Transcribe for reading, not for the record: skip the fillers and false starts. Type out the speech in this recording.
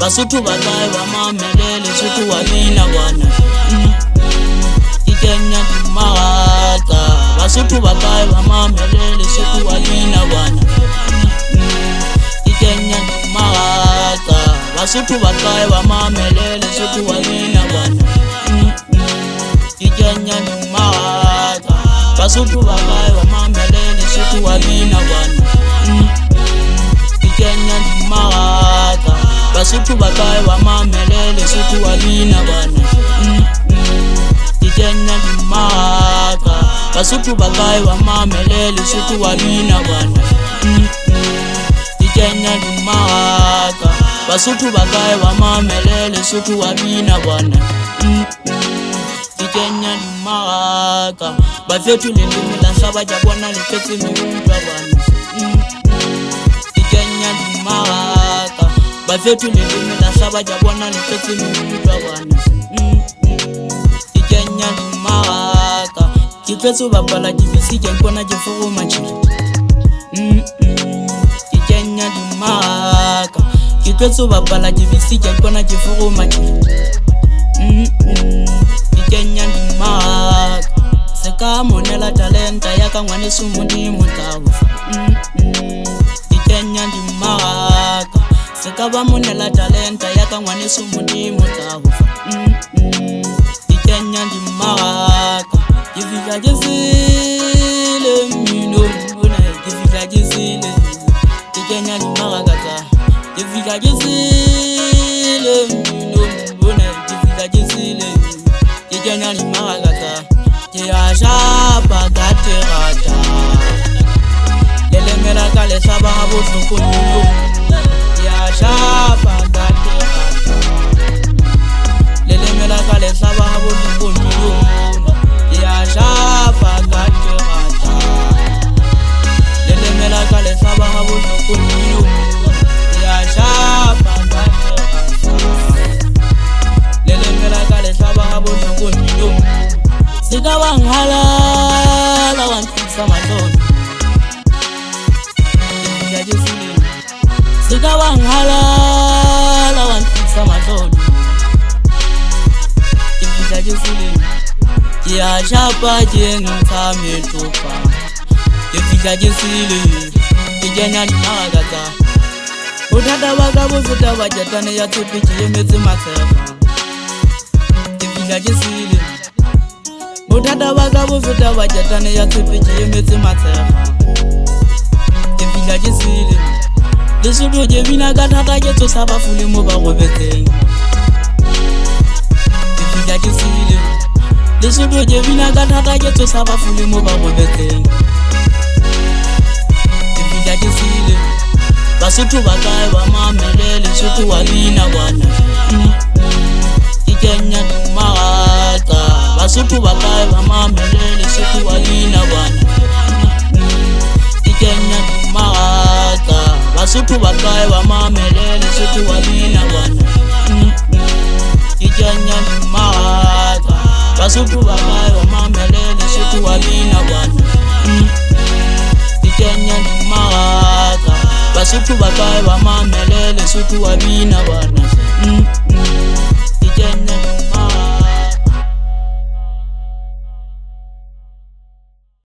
Basotho ba kae ba mamele Lesotho wa bina bwana. Ke kenya dimmaraka. Basotho ba kae ba mamele Lesotho wa bina bwana. Ke kenya dimmaraka. Basotho ba kae ba mamele Lesotho wa bina bwana. Ke kenya dimmaraka. Basotho ba kae ba mamele Lesotho wa bina bwana. Ke kenya dimmaraka. Basotho ba kae ba mamele Lesotho wa bina bwana. Ke kenya dimmaraka. Basotho ba kae ba mamele Lesotho wa bina bwana. Ke kenya dimmaraka. Basotho ba kae ba mamele Lesotho wa bina bwana. Ke kenya dimmaraka. Ba fethu le ndimi la hlaba ja bona le fetse me utlwa bwana. Ke kenya dimmaraka. Ba fethu le ndimi la hlaba ja bona le fetse me utlwa bwana. Ke kenya dimmaraka. Ke tletse ba bala dibisi ke bona ke foroma tjhe. Ke kenya dimmaraka. Ke tletse ba bala dibisi ke bona ke foroma tjhe. Ke kenya dimmaraka. Seka monela talenta ya ka ngwaneso modimo tla ho fa. Ke kenya dimmaraka. Seka ba monela talenta ya ka ngwaneso modimo tla ho fa. Ke kenya dimmaraka. Ke fihla ke sele mmino ona ke fihla ke sele. Ke kenya dimmaraka tsa. Ke fihla ke sele mmino ona ke fihla ke sele. Ke kenya dimmaraka tsa. Ke a shapa ka terata. Le lemela ka le hlaba ha bohloko nyo. Ke a shapa ka terata. Le lemela ka le hlaba ha bohloko nyo. Ke a shapa ka terata. Le lemela ka le hlaba ha bohloko nyo. Ke a shapa ka terata. Le lemela ka le hlaba ha bohloko nyo. Seka bang halala wa ntisa matolo. Ke fihla ke sele. Seka bang halala wa ntisa matolo. Ke fihla ke sele. Ke a shapa ke ntsha metopa. Ke fihla ke sele. Ke kenya dimmaraka tsa. Bothata ba ka bo feta ba jetane ya tshepe ke emetse matshepa. Ke fihla ke sele. Bothata ba ka bo feta ba jetane ya tshepe ke emetse matshepa. Ke fihla ke sele. Lesotho ke bina ka thata ke tsosa ba fule mo ba robetseng. Ke fihla ke sele. Lesotho ke bina ka thata ke tsosa ba fule mo ba robetseng. Ke fihla ke sele. Basotho ba kae ba mamele Lesotho wa bina bwana. Ke kenya dimmaraka. Basotho ba kae ba mamele Lesotho wa bina bwana. Ke kenya dimmaraka. Basotho ba kae ba mamele Lesotho wa bina bwana. Ke kenya dimmaraka. Basotho ba kae ba mamele Lesotho wa bina bwana. Ke kenya dimmaraka. Basotho ba kae ba mamele Lesotho wa bina bwana.